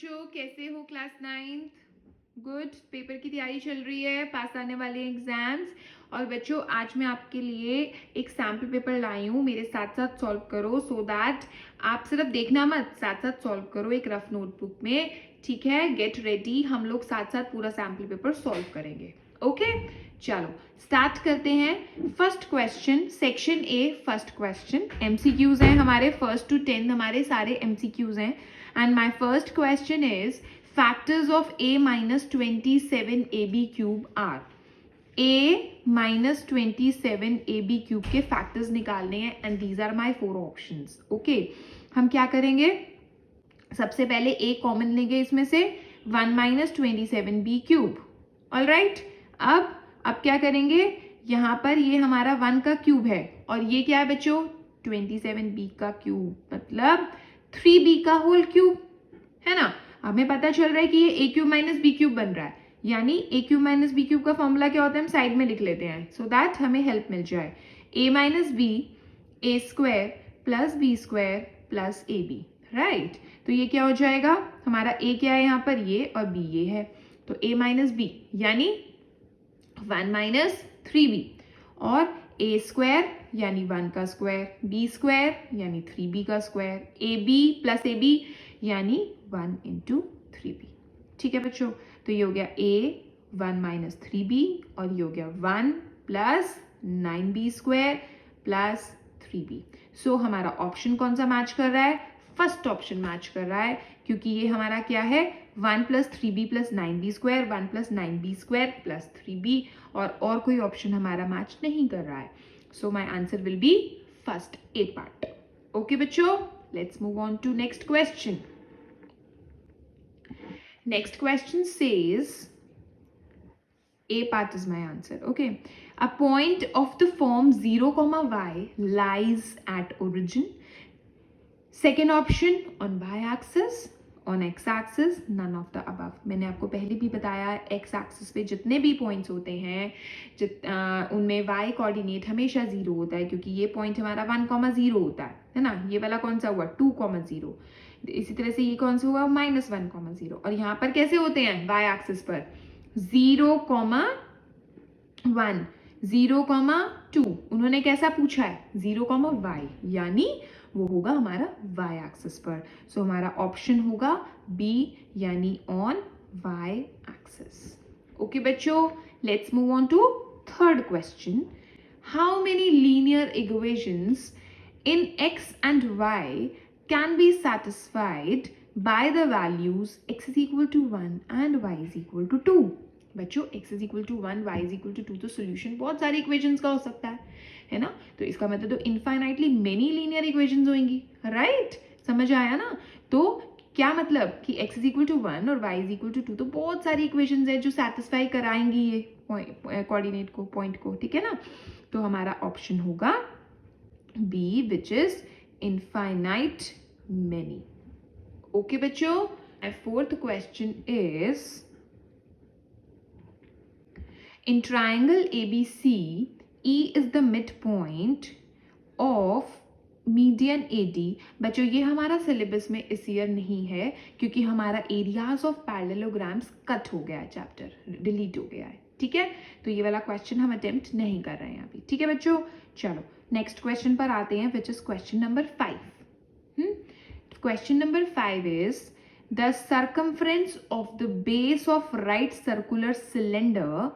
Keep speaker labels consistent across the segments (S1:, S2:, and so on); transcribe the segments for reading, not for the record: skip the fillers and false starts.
S1: बच्चों, कैसे हो क्लास 9th? गुड। पेपर की तैयारी चल रही है, पास आने वाले एग्जाम्स। और बच्चों, आज मैं आपके लिए एक सैम्पल पेपर लाई हूँ, मेरे साथ साथ सॉल्व करो सो दैट आप सिर्फ देखना मत, साथ साथ सॉल्व करो एक रफ नोटबुक में। ठीक है, गेट रेडी, हम लोग साथ साथ पूरा सैम्पल पेपर सॉल्व करेंगे। ओके, चलो स्टार्ट करते हैं। First question, section A, first question. MCQs हैं हमारे, 1st to 10 हमारे सारे एमसीक्यूज हैं। And my first question is factors of a minus 27 ab cube are a minus 27 ab cube के factors निकालने हैं and these are my 4 options. Okay, हम क्या करेंगे, सबसे पहले a कॉमन लेंगे इसमें से, 1 minus 27 b cube. All right, अब क्या करेंगे, यहाँ पर ये हमारा 1 का क्यूब है और ये क्या है बच्चों, 27b का क्यूब, मतलब 3b का होल क्यूब, है ना। हमें पता चल रहा है कि ये ए क्यूब माइनस बी क्यूब बन रहा है, यानी ए क्यूब माइनस बी क्यूब का फॉर्मूला क्या होता है, हम साइड में लिख लेते हैं सो दैट हमें हेल्प मिल जाए। A minus b, a square plus b square plus A b, right. तो ये क्या हो जाएगा, हमारा ए क्या है यहाँ पर, ये, और बी ये है, तो ए माइनस बी यानी 1 माइनस 3b, और ए स्क्वायर यानी 1 का स्क्वायर, बी स्क्वायर यानी 3b का square, A B plus A B यानी 1 इंटू 3b। ठीक है बच्चों, तो ये हो गया a 1 माइनस 3b और ये हो गया 1 plus 9b square plus 3b। सो हमारा ऑप्शन कौन सा मैच कर रहा है, फर्स्ट ऑप्शन मैच कर रहा है, क्योंकि ये हमारा क्या है, 1 plus 3b plus 9b square, 1 plus 9b square plus 3b, और कोई ऑप्शन हमारा मैच नहीं कर रहा है। So my answer will be first a part. Okay बच्चों, let's move on to next question. Next question says, A part is my answer. Okay, a point of the form 0 comma y lies at origin. Second option on y-axis, on x-axis, none of the above. मैंने आपको पहले भी बताया, x-axis पे जितने भी points होते हैं उनमें y कोऑर्डिनेट हमेशा 0 होता है, क्योंकि ये पॉइंट हमारा 1,0 होता है ना। ये वाला कौन सा हुआ, 2,0। इसी तरह से ये कौन सा हुआ, -1,0। और यहाँ पर कैसे होते हैं, y-axis पर 0,1, 0,2। उन्होंने कैसा पूछा है, 0,y, यानी वो होगा हमारा y एक्सिस पर। सो हमारा ऑप्शन होगा B, यानी ऑन y एक्सिस। ओके बच्चों, let's move on to third question. How many linear equations in x and y can be satisfied by the values x is equal to 1 and y is equal to 2? बच्चों, x is equal to 1, y is equal to 2, तो solution बहुत सारी equations का हो सकता है ना। तो इसका मतलब तो इनफाइनाइटली मेनी लीनियर इक्वेशंस होंगी, राइट। समझ आया ना। तो क्या मतलब कि x is equal to 1 और y is equal to 2, तो बहुत सारी इक्वेशंस है जो सेटिस्फाई कराएंगी ये कोऑर्डिनेट को, पॉइंट को, ठीक है ना। तो हमारा ऑप्शन होगा B, which is infinite many. Okay बच्चों, my fourth question is, in triangle ABC, E is the midpoint of median AD. बच्चों, ये हमारा सिलेबस में इस ईयर नहीं है, क्योंकि हमारा एरियाज ऑफ पैरेललोग्राम्स कट हो गया है, चैप्टर डिलीट हो गया है, ठीक है। तो ये वाला क्वेश्चन हम अटेम्प्ट नहीं कर रहे हैं अभी, ठीक है बच्चों। चलो नेक्स्ट क्वेश्चन पर आते हैं, which is question number 5। Question number 5 is, the circumference of the base of right circular cylinder,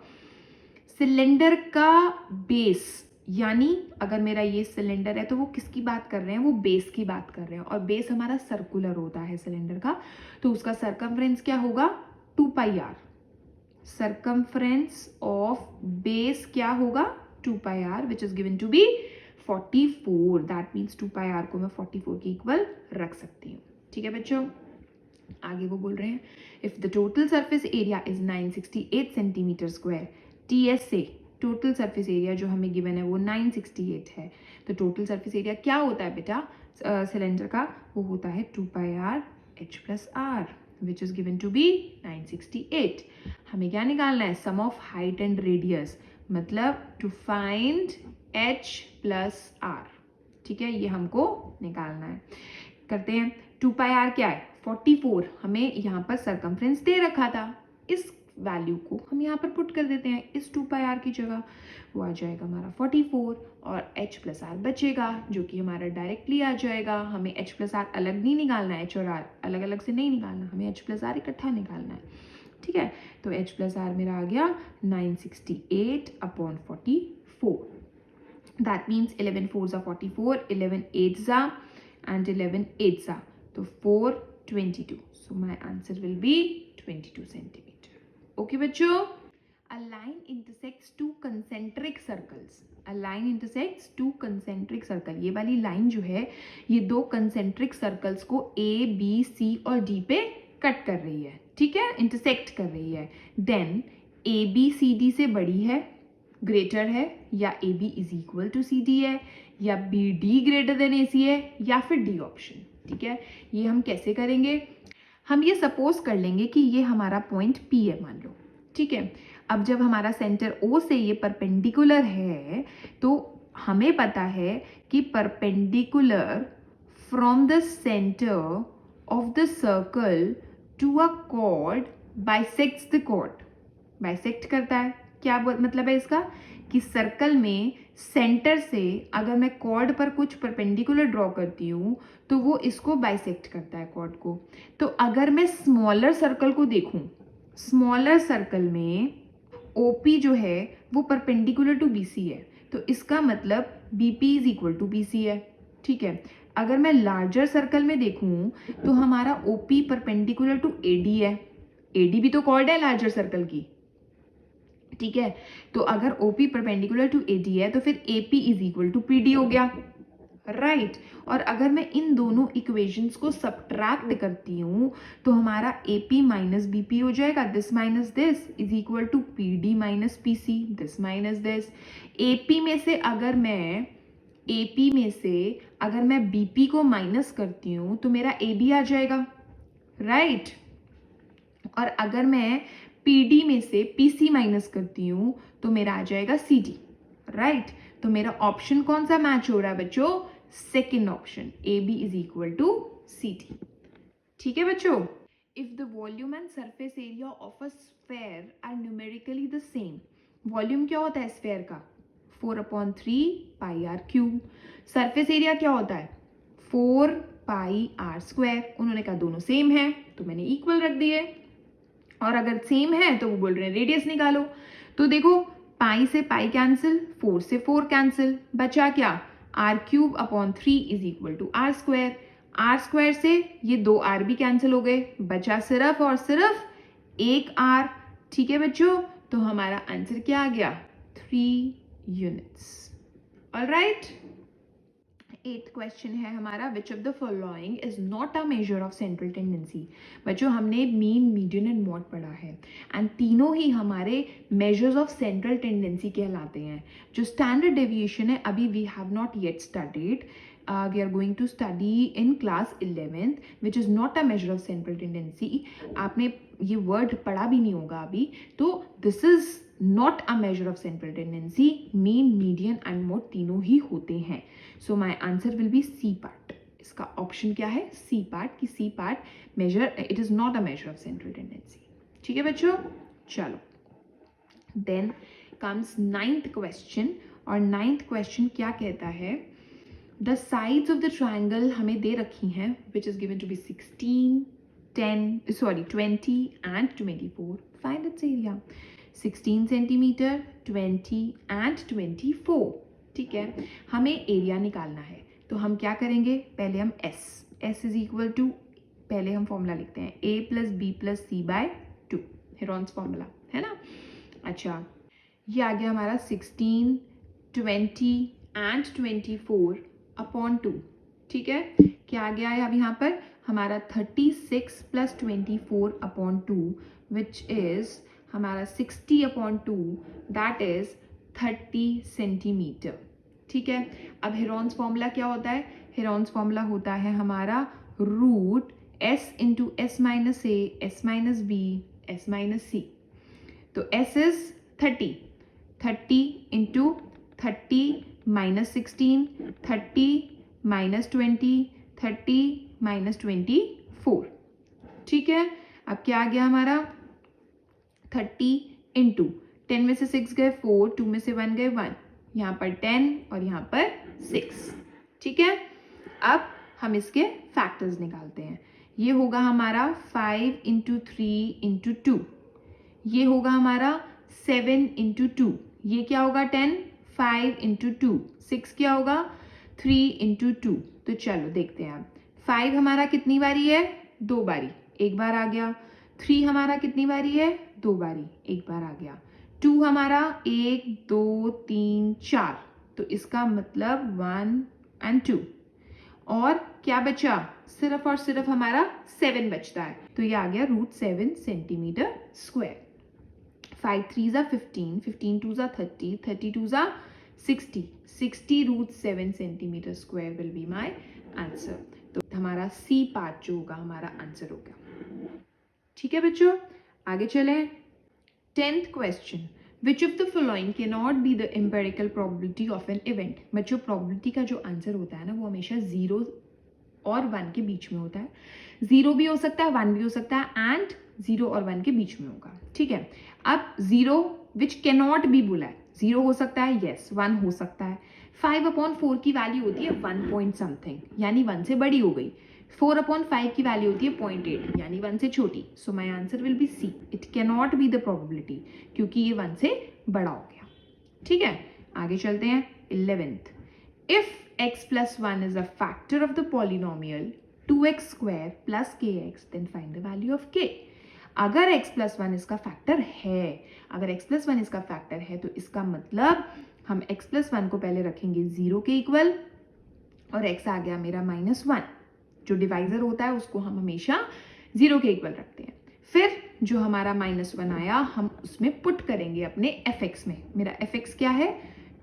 S1: cylinder का बेस, यानी अगर मेरा ये सिलेंडर है तो वो किसकी बात कर रहे हैं, वो बेस की बात कर रहे हैं, और बेस हमारा सर्कुलर होता है सिलेंडर का, तो उसका सर्कमफ्रेंस क्या होगा, 2πr। सर्कमफ्रेंस ऑफ बेस क्या होगा, 2πr, which is given to be 44। That means 2πr को मैं 44 के इक्वल रख सकती हूँ, ठीक है बच्चों। आगे वो बोल रहे हैं, if the total surface area is 968 centimetre square, TS से टोटल सरफेस एरिया जो हमें गिवन है वो 968 है, तो टोटल सरफेस एरिया क्या होता है बेटा सिलेंडर का, वो होता है 2πr h plus r, which is given to be 968। हमें क्या निकालना है, sum of height and radius, मतलब to find h plus r, ठीक है, ये हमको निकालना है। करते हैं, 2 पाई आर क्या है 44, हमें यहाँ पर सरकमफ्रेंस दे रखा था, इस वैल्यू को हम यहाँ पर पुट कर देते हैं इस 2 पाई आर की जगह, वो आ जाएगा हमारा 44 और h प्लस आर बचेगा जो कि हमारा डायरेक्टली आ जाएगा। हमें h प्लस आर अलग नहीं निकालना है, h और r अलग अलग से नहीं निकालना, हमें h प्लस आर इकट्ठा निकालना है, ठीक है। तो h प्लस आर मेरा आ गया 968/44, that means 11 4s are 44, 11 8s are and 11 8s are, तो 422, so my answer will be 22 centimeter. Okay बच्चों, a line intersects two concentric circles, a line intersects two concentric circle, ये वाली line जो है ये दो concentric circles को A B C और D पे कट कर रही है, ठीक है, इंटरसेक्ट कर रही है। Then A B C D से बड़ी है, ग्रेटर है, या A B is equal to C D है, या B D greater than A C है, या फिर डी ऑप्शन, ठीक है। ये हम कैसे करेंगे, हम ये सपोज कर लेंगे कि ये हमारा पॉइंट पी है मान लो, ठीक है। अब जब हमारा सेंटर ओ से ये परपेंडिकुलर है तो हमें पता है कि perpendicular from the centre of the circle to a chord bisects the chord, bisect करता है, क्या मतलब है इसका कि सर्कल में सेंटर से अगर मैं कॉर्ड पर कुछ परपेंडिकुलर ड्रॉ करती हूँ तो वो इसको बाइसेक्ट करता है कॉर्ड को। तो अगर मैं स्मॉलर सर्कल को देखूँ, स्मॉलर सर्कल में OP जो है वो परपेंडिकुलर टू BC है, तो इसका मतलब BP is equal to BC है, ठीक है। अगर मैं लार्जर सर्कल में देखूँ तो हमारा OP परपेंडिकुलर टू AD है, AD भी तो कॉर्ड है लार्जर सर्कल की, ठीक है। तो अगर OP परपेंडिकुलर टू AD है तो फिर AP is equal to PD हो गया, राइट। और अगर मैं इन दोनों इक्वेशंस को सब्ट्रैक्ट करती हूँ तो हमारा AP माइनस BP हो जाएगा, this minus this is equal to PD minus PC, this minus this. AP में से अगर मैं BP को माइनस करती हूँ तो मेरा AB आ जाएगा, राइट। और अगर मैं PD में से PC माइनस करती हूँ तो मेरा आ जाएगा CD, राइट। तो मेरा ऑप्शन कौन सा मैच हो रहा है बच्चों, second option, AB is equal to CD, ठीक है बच्चों। If the volume and surface area of a sphere are numerically the same, volume क्या होता है स्फेयर का 4/3 pi r cube, surface area क्या होता है 4 पाई आर स्क्वायर, उन्होंने कहा दोनों सेम है तो मैंने इक्वल रख दिए, और अगर सेम है तो वो बोल रहे हैं रेडियस निकालो। तो देखो पाई से पाई कैंसिल, 4 से 4 कैंसिल, बचा क्या r³ is equal to r square, r square से ये 2 r भी कैंसिल हो गए, बचा सिर्फ और सिर्फ 1 r, ठीक है बच्चों। तो हमारा आंसर क्या आ गया 3 यूनिट्स, ऑलराइट। 8th क्वेश्चन है हमारा, which of the following is not a measure of central tendency. बच्चों हमने मीन, मीडियन एंड मॉड पढ़ा है एंड तीनों ही हमारे मेजर्स ऑफ सेंट्रल टेंडेंसी कहलाते हैं। जो स्टैंडर्ड डेविएशन है अभी we have not yet studied, we are going to study in class 11th which is not a measure of central tendency. आपने ये वर्ड पढ़ा भी नहीं होगा अभी, तो this is not a measure of central tendency, mean, median and mode तीनों ही होते हैं। So my answer will be C part, इसका ऑप्शन क्या है सी पार्ट, कि C part measure, it is not a measure of central tendency, ठीक है बच्चों। चलो देन कम्स 9th क्वेश्चन, और 9th क्वेश्चन क्या कहता है, the sides of the triangle हमें दे रखी हैं which is given to be 20 and 24, find its area. 16 centimetre, 20 and 24, ठीक है। हमें एरिया निकालना है तो हम क्या करेंगे, पहले हम S इज इक्वल टू, पहले हम फॉर्मूला लिखते हैं A plus B plus C/2, Heron's formula है ना। अच्छा ये आ गया हमारा 16, 20 एंड 24/2, ठीक है। क्या आ गया है अब यहाँ पर हमारा 36 प्लस 24/2 विच इज हमारा 60/2, दैट इज 30 सेंटीमीटर, ठीक है। अब हेरॉन्स फॉर्मूला क्या होता है, हेरॉन्स फॉर्मूला होता है हमारा root S into S minus A, S minus B, S minus C। तो S is 30 into 30 minus 16, 30 minus 20, 30 minus 24, ठीक है। अब क्या आ गया हमारा 30 इंटू 10 में से 6 गए 4, 2 में से 1 गए 1, यहाँ पर 10 और यहाँ पर 6, ठीक है। अब हम इसके फैक्टर्स निकालते हैं। ये होगा हमारा 5 इंटू 3 इंटू 2, ये होगा हमारा 7 इंटू 2, ये क्या होगा 10, 5 इंटू 2, 6 क्या होगा 3 इंटू 2। तो चलो देखते हैं अब 5 हमारा कितनी बारी है, 2 बारी, एक बार आ गया। 3 हमारा कितनी बारी है, 2 बारी, एक बार आ गया। 2 हमारा 1 2 3 4, तो इसका मतलब 1 एंड 2, और क्या बचा, सिर्फ और सिर्फ हमारा 7 बचता है, तो ये आ गया √7 सेंटीमीटर स्क्वायर। 5 3 ज़ा 15, 15 2 ज़ा 30, 30 2 ज़ा 60, 60 √7 centimetre square will be my answer. तो हमारा सी पार्ट जो होगा हमारा आंसर होगा, ठीक है बच्चों। आगे चले 10th question, which of the following can not be the empirical probability of an event. बच्चों प्रोबेबिलिटी का जो आंसर होता है ना वो हमेशा 0 और 1 के बीच में होता है। 0 भी हो सकता है, 1 भी हो सकता है, एंड 0 और 1 के बीच में होगा, ठीक है। अब 0 विच कैन नॉट बी बोला है, 0 हो सकता है, यस, 1 हो सकता है। 5/4 की वैल्यू होती है 1 पॉइंट समथिंग, यानी 1 से बड़ी हो गई। 4/5 की वैल्यू होती है 0.8, यानी 1 से छोटी। So my answer will be C, it can not be the probability, क्योंकि ये 1 से बड़ा हो गया, ठीक है। आगे चलते हैं 11th, if x plus 1 is a factor of the polynomial 2x square plus kx, then find the value of k। अगर x plus 1 इसका फैक्टर है, अगर x plus 1 इसका फैक्टर है तो इसका मतलब हम x plus 1 को पहले रखेंगे 0 के इक्वल, और x आ गया मेरा -1, जो डिवाइजर होता है उसको हम हमेशा 0 के इक्वल रखते हैं। फिर जो हमारा -1 आया हम उसमें पुट करेंगे अपने fx में। मेरा fx क्या है,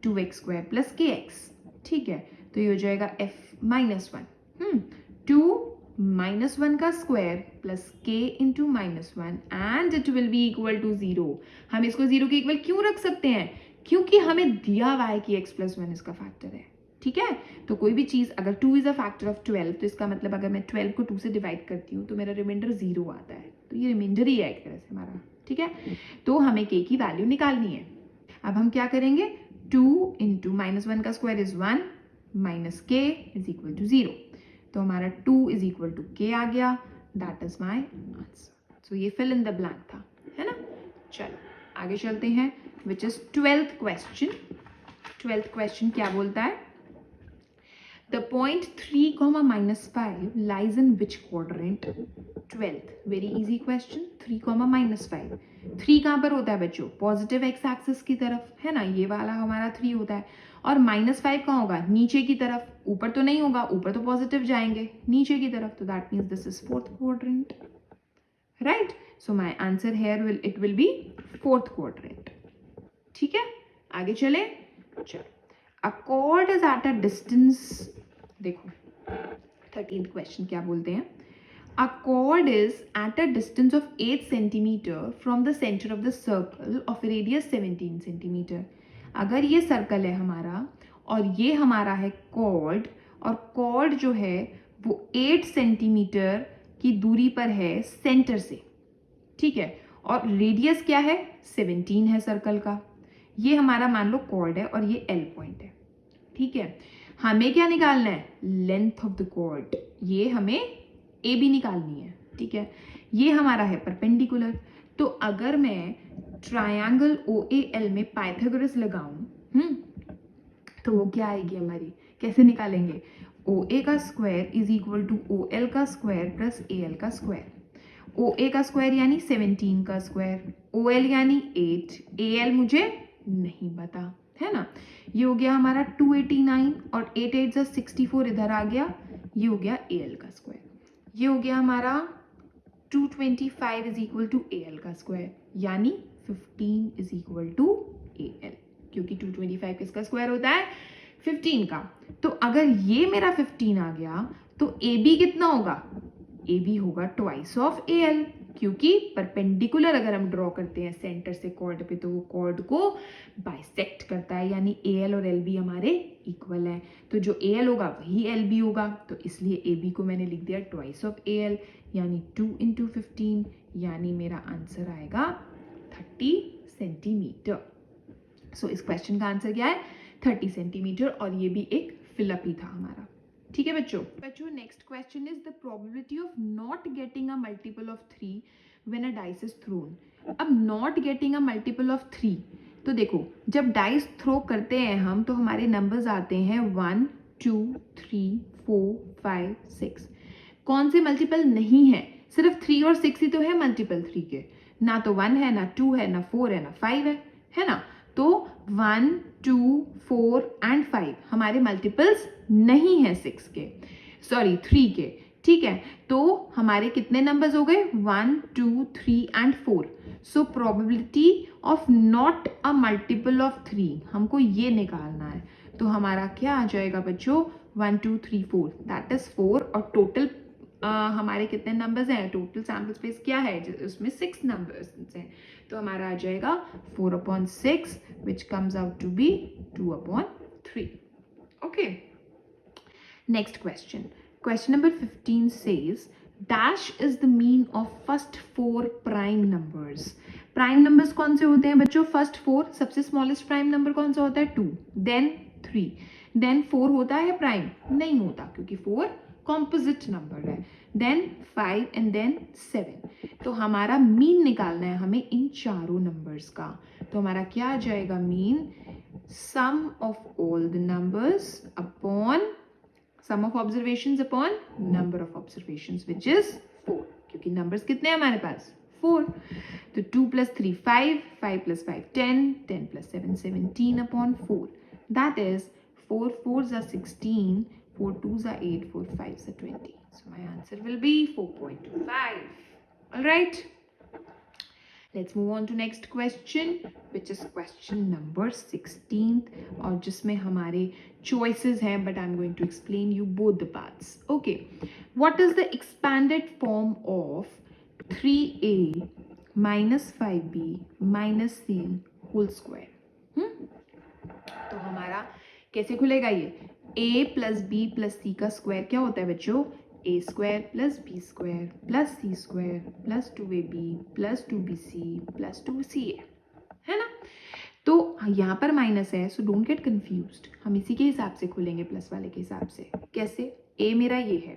S1: 2x square plus kx, ठीक है। तो ये हो जाएगा f-1, 2 -1 का square plus k into -1 and it will be equal to 0। हम इसको 0 के इक्वल क्यों रख सकते हैं, क्योंकि हमें दिया हुआ है कि x plus 1 इसका फैक्टर है, ठीक है। तो कोई भी चीज़ अगर 2 इज अ फैक्टर ऑफ 12, तो इसका मतलब अगर मैं 12 को 2 से डिवाइड करती हूँ तो मेरा रिमाइंडर 0 आता है, तो ये रिमाइंडर ही है एक तरह से हमारा, ठीक है। तो हमें k की वैल्यू निकालनी है। अब हम क्या करेंगे, 2 इंटू -1 का square is 1 minus k is equal to 0, तो हमारा 2 इज इक्वल टू k आ गया, that is my answer. So ये फिल इन द ब्लैंक था, है ना। चलो आगे चलते हैं, which is 12th question. 12th question क्या बोलता है, the point 3, -5 lies in which quadrant. 12th very easy question, 3, -5। 3 कहाँ पर होता है बच्चों, पॉजिटिव एक्स एक्सिस की तरफ, है ना, ये वाला हमारा 3 होता है। और -5 कहाँ होगा, नीचे की तरफ, ऊपर तो नहीं होगा, ऊपर तो पॉजिटिव जाएंगे, नीचे की तरफ, तो that means this is 4th quadrant, right. So my answer here it will B 4th quadrant, ठीक है। आगे चले, चलो अ cord is at a distance, देखो 13th क्वेश्चन क्या बोलते हैं, a chord is at a distance of 8 centimeter from the center of the circle of a radius 17 centimeter। अगर ये सर्कल है हमारा और ये हमारा है कॉर्ड, और कॉर्ड जो है वो 8 सेंटीमीटर की दूरी पर है सेंटर से, ठीक है, और रेडियस क्या है 17 है सर्कल का। ये हमारा मान लो कॉर्ड है और ये एल पॉइंट है, ठीक है। हमें क्या निकालना है, लेंथ ऑफ द कॉर्ड, ये हमें ए बी निकालनी है, ठीक है। ये हमारा है परपेंडिकुलर, तो अगर मैं ट्रायंगल ओ ए एल में पाइथागोरस लगाऊं, तो वो क्या आएगी हमारी, कैसे निकालेंगे, ओ ए का square is equal to O L का स्क्वायर प्लस ए एल का स्क्वायर। ओ ए का स्क्वायर यानी 17 का स्क्वायर, ओ एल यानी 8, ए एल मुझे नहीं पता, है ना। ये हो गया हमारा 289 और 8 8 जा 64 इधर आ गया, ये हो गया ए एल का स्क्वायर। ये हो गया हमारा 225 is equal to A L का स्क्वायर, यानी 15 is equal to A L, क्योंकि 225 किसका स्क्वायर होता है 15 का। तो अगर ये मेरा 15 आ गया तो ए बी कितना होगा, ए बी होगा ट्वाइस ऑफ ए एल, क्योंकि परपेंडिकुलर अगर हम ड्रॉ करते हैं सेंटर से कॉर्ड पे तो वो कॉर्ड को बाइसेक्ट करता है, यानी AL और LB हमारे इक्वल है। तो जो AL होगा वही LB होगा, तो इसलिए AB को मैंने लिख दिया ट्वाइस ऑफ AL, यानी 2 × 15, यानी मेरा आंसर आएगा 30 सेंटीमीटर। सो इस क्वेश्चन का आंसर क्या है? 30 सेंटीमीटर, और ये भी एक फिलअप ही था हमारा। ठीक है बच्चों next question is the probability of not getting a multiple of 3 when a dice is thrown. अब not getting a multiple of 3, तो देखो जब डाइस थ्रो करते हैं हम तो हमारे नंबर्स आते हैं 1 2 3 4 5 6। कौन से मल्टीपल नहीं है? सिर्फ 3 और 6 ही तो है मल्टीपल 3 के, ना तो 1 है, ना 2 है, ना 4 है, ना 5 है ना। तो 1 2 4 एंड 5 हमारे मल्टीपल्स नहीं है 6 के, सॉरी 3 के। ठीक है, तो हमारे कितने नंबर्स हो गए? 1 2 3 and 4। So probability of not a multiple of 3 हमको ये निकालना है। तो हमारा क्या आ जाएगा बच्चों? 1 2 3 4, दैट इज 4। और टोटल हमारे कितने नंबर्स हैं? टोटल सैम्पल स्पेस क्या है? उसमें 6 नंबर्स हैं, तो हमारा आ जाएगा 4/6 which comes out to be 2/3। Okay, next question number 15 says dash is the mean of first 4 prime numbers। Prime numbers कौन से होते हैं बच्चों? फर्स्ट 4, सबसे स्मॉलेस्ट प्राइम नंबर कौन सा होता है? 2, देन 3, देन 4 होता है प्राइम? नहीं होता, क्योंकि 4 कॉम्पोजिट नंबर है, देन 5 एंड देन 7। तो हमारा मीन निकालना है हमें इन चारों नंबर्स का। तो हमारा क्या आ जाएगा mean? Sum of all the numbers upon sum of observations upon number of observations which is 4, क्योंकि नंबर्स कितने हैं हमारे पास? 4। तो 2 + 3 5, 5 + 5 10, 10 + 7 17/4, that is 4 4s are 16, 4 2s are 8, 4 5s are 20. So my answer will be 4.25. All right, let's move on to next question, which is question number 16th, और जिसमें हमारे choices हैं, but I'm going to explain you both the parts. Okay, what is the expanded form of 3a minus 5b minus c whole square? तो हमारा कैसे खुलेगा ये? a + b + c का स्क्वायर क्या होता है बच्चों? a² + b² + c² + 2ab + 2bc + 2ca, है ना। तो यहाँ पर माइनस है, सो डोंट गेट कंफ्यूज्ड, हम इसी के हिसाब से खोलेंगे, प्लस वाले के हिसाब से। कैसे? a मेरा ये है,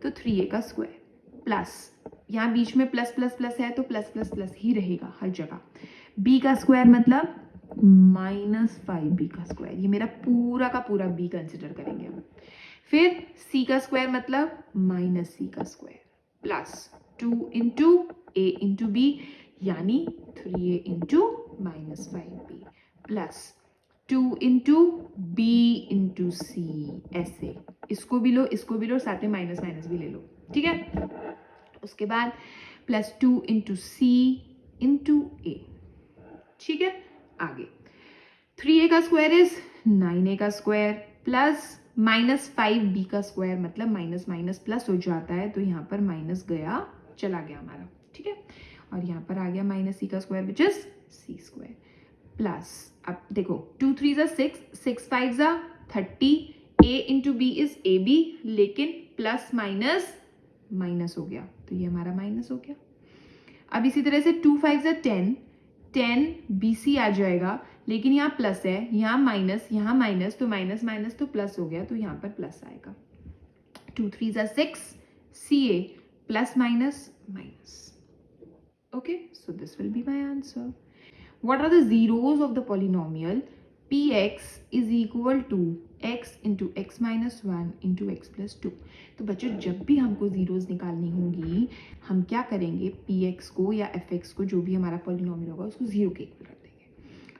S1: तो 3a का स्क्वायर प्लस, यहाँ बीच में प्लस प्लस प्लस है तो प्लस प्लस प्लस ही रहेगा हर जगह। b का स्क्वायर मतलब -5b का स्क्वायर, ये मेरा पूरा का पूरा b कंसिडर करेंगे हम। फिर c का स्क्वायर मतलब -c का स्क्वायर प्लस 2 × a × b, यानी 3a × -5b plus 2 × b × c, ऐसे इसको भी लो, इसको भी लो, साथ में माइनस माइनस भी ले लो। ठीक है, उसके बाद प्लस 2 × c × a। ठीक है, आगे 3a का स्क्वायर इज 9a का स्क्वायर प्लस -5b का स्क्वायर, मतलब माइनस माइनस प्लस हो जाता है, तो यहाँ पर माइनस गया, चला गया हमारा। ठीक है, और यहाँ पर आ गया -c का square which is c² plus, अब देखो 2 3s are 6, 6 5s are 30, a × b is ab, लेकिन प्लस माइनस माइनस हो गया, तो ये हमारा माइनस हो गया। अब इसी तरह से 2 5s are 10, 10 bc आ जाएगा, लेकिन यहाँ प्लस है, यहाँ माइनस, तो माइनस माइनस तो प्लस हो गया, तो यहाँ पर प्लस आएगा। 2 3s are 6, ca plus minus minus. Okay, so this will be my answer. What are the zeros of the polynomial px is equal to x × x - 1 × x + 2? तो बच्चों जब भी हमको जीरोस निकालनी होंगी, हम क्या करेंगे? px को या fx को, जो भी हमारा पॉलिनोमियल होगा, उसको जीरो के इक्वल रख देंगे।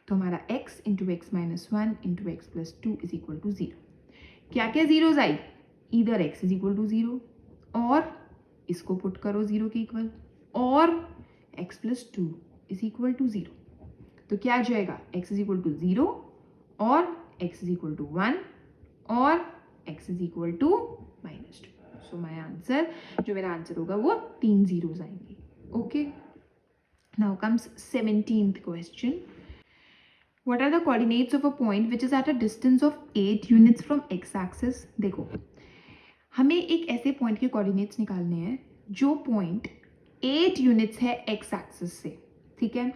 S1: तो हमारा x × x - 1 × x + 2 is equal to 0। क्या क्या जीरोस आई? इधर x इज इक्वल टू 0, और इसको पुट करो 0 के इक्वल, और x + 2 इज इक्वल टू 0। तो क्या आ जाएगा? x इज इक्वल टू 0, और x इज इक्वल टू 1, और x is equal to -2। So my answer, जो मेरा आंसर होगा वो 3 जीरोस आएंगे। Okay, now comes 17th question. What are the coordinates of a point which is at a distance of 8 units from x-axis? देखो, हमें एक ऐसे पॉइंट के कोऑर्डिनेट्स निकालने हैं जो पॉइंट 8 यूनिट्स है एक्स एक्सिस से, ठीक है,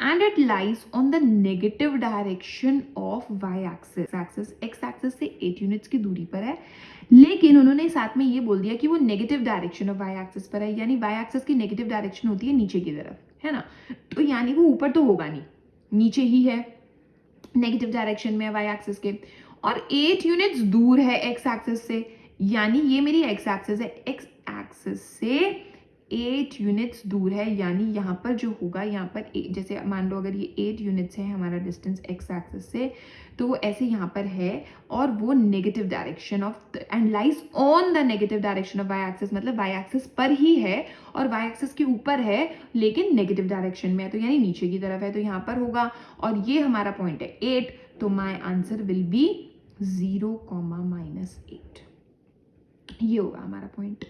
S1: and it lies on the negative direction of y axis. X axis से 8 यूनिट्स की दूरी पर है, लेकिन उन्होंने साथ में ये बोल दिया कि वो negative direction of y axis पर है, यानी वाई एक्सिस की नेगेटिव डायरेक्शन होती है नीचे की तरफ, है ना. तो यानी वो ऊपर तो होगा नहीं, नीचे ही है, नेगेटिव डायरेक्शन में वाई एक्सिस के, और 8 यूनिट्स दूर है एक्स एक्सिस से, यानी ये मेरी एक्स एक्सिस है, एक्स एक्सिस से 8 यूनिट्स दूर है, यानी यहाँ पर जो होगा, यहाँ पर जैसे मान लो अगर ये 8 यूनिट्स है हमारा डिस्टेंस एक्स एक्सिस से, तो वो ऐसे यहाँ पर है, और वो negative direction of and lies on the negative direction of y axis, मतलब वाई एक्सिस पर ही है और वाई एक्सिस के ऊपर है लेकिन नेगेटिव डायरेक्शन में है, तो यानी नीचे की तरफ है, तो यहाँ पर होगा, और ये हमारा पॉइंट है 8, तो माई आंसर विल बी 0,-8. ये होगा हमारा पॉइंट,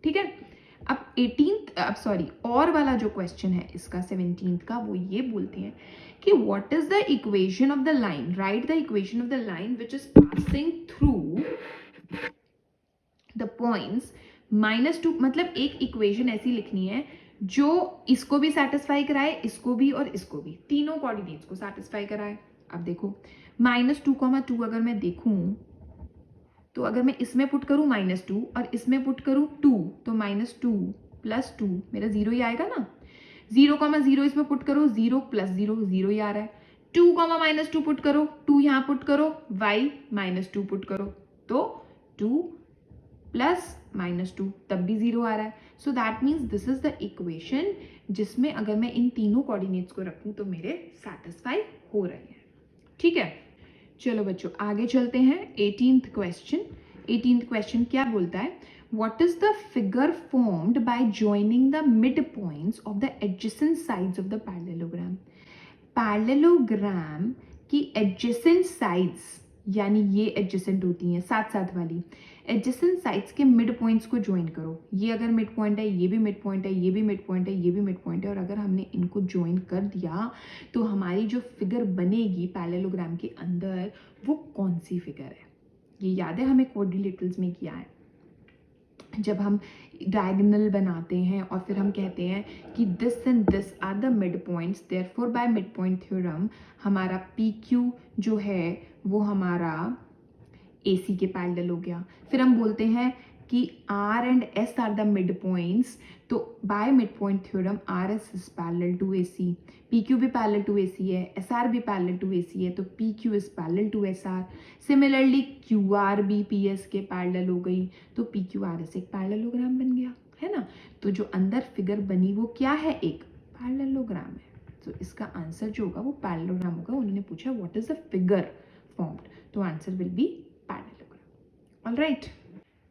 S1: ठीक है. अब और वाला जो क्वेश्चन है इसका 17th का, वो ये बोलते हैं कि what is the equation of the line, right the equation of the line which is passing through the points -2. मतलब एक इक्वेशन ऐसी लिखनी है जो इसको भी सेटिस्फाई कराए, इसको भी और इसको भी, तीनों कोऑर्डिनेट्स को सेटिस्फाई कराए. अब देखो -2,2 अगर मैं देखूं, तो अगर मैं इसमें पुट करूं -2 और इसमें पुट करूं 2, तो -2 + 2 मेरा 0 ही आएगा ना. 0,0 इसमें पुट करो, 0 + 0 0 ही आ रहा है. 2, -2 पुट करो, 2 यहाँ पुट करो, y -2 पुट करो, तो 2 + -2 तब भी 0 आ रहा है. So that means this is the equation जिसमें अगर मैं इन तीनों कोऑर्डिनेट्स को रखूं तो मेरे सेटिस्फाई हो रहे हैं, ठीक है. चलो बच्चों आगे चलते हैं. 18th क्वेश्चन क्या बोलता है, what is the figure formed by joining the mid points of the adjacent sides of the parallelogram. Parallelogram की एडजेसेंट साइड्स, यानी ये एडजेसेंट होती हैं साथ साथ वाली, एडजेसेंट साइड्स के मिड पॉइंट्स को ज्वाइन करो. ये अगर मिड पॉइंट है, ये भी मिड पॉइंट है, ये भी मिड पॉइंट है, ये भी मिड पॉइंट है, और अगर हमने इनको ज्वाइन कर दिया तो हमारी जो फिगर बनेगी पैरेललोग्राम के अंदर वो कौन सी फिगर है. ये याद है हमें क्वाड्रिलेटरल्स में किया है, जब हम डायगोनल बनाते हैं और फिर हम कहते हैं कि this and this are the mid points, therefore by mid point theorem हमारा पी क्यू जो है वो हमारा AC के पैरेलल हो गया. फिर हम बोलते हैं कि R and S are the mid points, तो by mid point theorem RS is parallel to AC, PQ भी पैरेलल टू AC है, SR भी पैरेलल टू AC है, तो PQ is parallel to SR. Similarly QR भी PS के parallel हो गई, तो PQRS एक पैरेललोग्राम बन गया, है ना. तो जो अंदर फिगर बनी वो क्या है, एक पैरेललोग्राम है. तो इसका आंसर जो होगा वो पैरेललोग्राम होगा. उन्होंने पूछा what is the figure formed, तो answer will be parallelogram. Alright,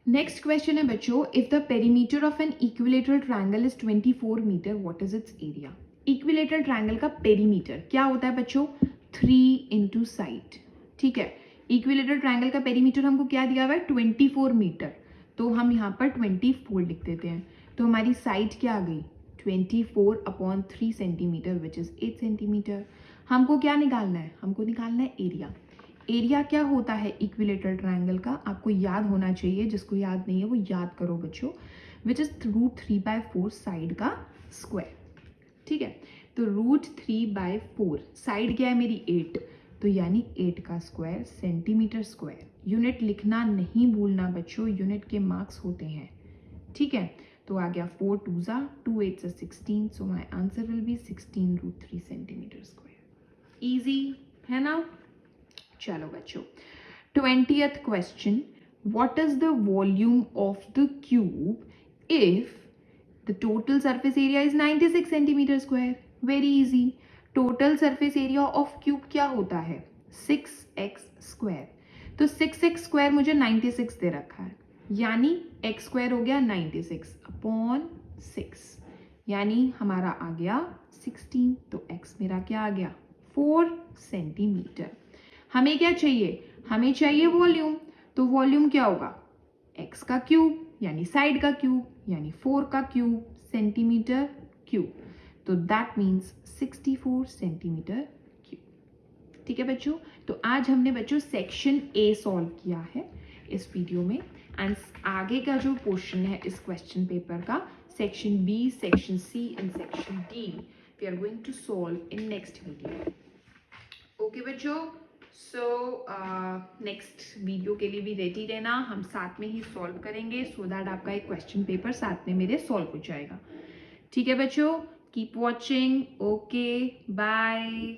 S1: next question है बच्चों, if the perimeter of an equilateral triangle is 24 metre, what is its area. Equilateral triangle का पेरीमीटर क्या होता है बच्चों, 3 × साइड, ठीक है. इक्विलेटरल ट्रायंगल का पेरीमीटर हमको क्या दिया हुआ है, 24 मीटर, तो हम यहाँ पर 24 लिख देते हैं. तो हमारी साइड क्या आ गई, 24/3 सेंटीमीटर विच इज 8 सेंटीमीटर. हमको क्या निकालना है, हमको निकालना है एरिया. एरिया क्या होता है इक्विलेटरल ट्रायंगल का, आपको याद होना चाहिए, जिसको याद नहीं है वो याद करो बच्चों, विच इज √3/4 साइड का स्क्वायर, ठीक है. तो √3/4 साइड क्या है मेरी 8, तो यानी 8 का स्क्वायर सेंटीमीटर स्क्वायर. यूनिट लिखना नहीं भूलना बच्चों, यूनिट के मार्क्स होते हैं, ठीक है. तो आ गया 4 2s 2 8 16, so my answer will B 16√3 centimetre square. Easy है ना. चलो बच्चों 20th question, what is the volume of the cube if the total surface area is 96 centimetre square. Very easy, total surface area of cube क्या होता है, 6x². तो 6x² मुझे 96 दे रखा है, यानी x² हो गया 96/6, यानी हमारा आ गया 16, तो x मेरा क्या आ गया 4 सेंटीमीटर. हमें क्या चाहिए, हमें चाहिए वॉल्यूम, तो वॉल्यूम क्या होगा, x का क्यूब यानी साइड का क्यूब यानी 4 का क्यूब सेंटीमीटर क्यूब, तो दैट मीन्स 64 सेंटीमीटर क्यूब। ठीक है बच्चों, तो आज हमने बच्चों सेक्शन ए सॉल्व किया है इस वीडियो में, एंड आगे का जो पोर्शन है इस क्वेश्चन पेपर का, section B, section C and section D, we are going to solve in next video. Okay बच्चों, सो नेक्स्ट वीडियो के लिए भी रेडी रहना, हम साथ में ही सॉल्व करेंगे सो दैट आपका एक क्वेश्चन पेपर साथ में मेरे सॉल्व हो जाएगा। ठीक है बच्चों, कीप वॉचिंग, ओके बाय।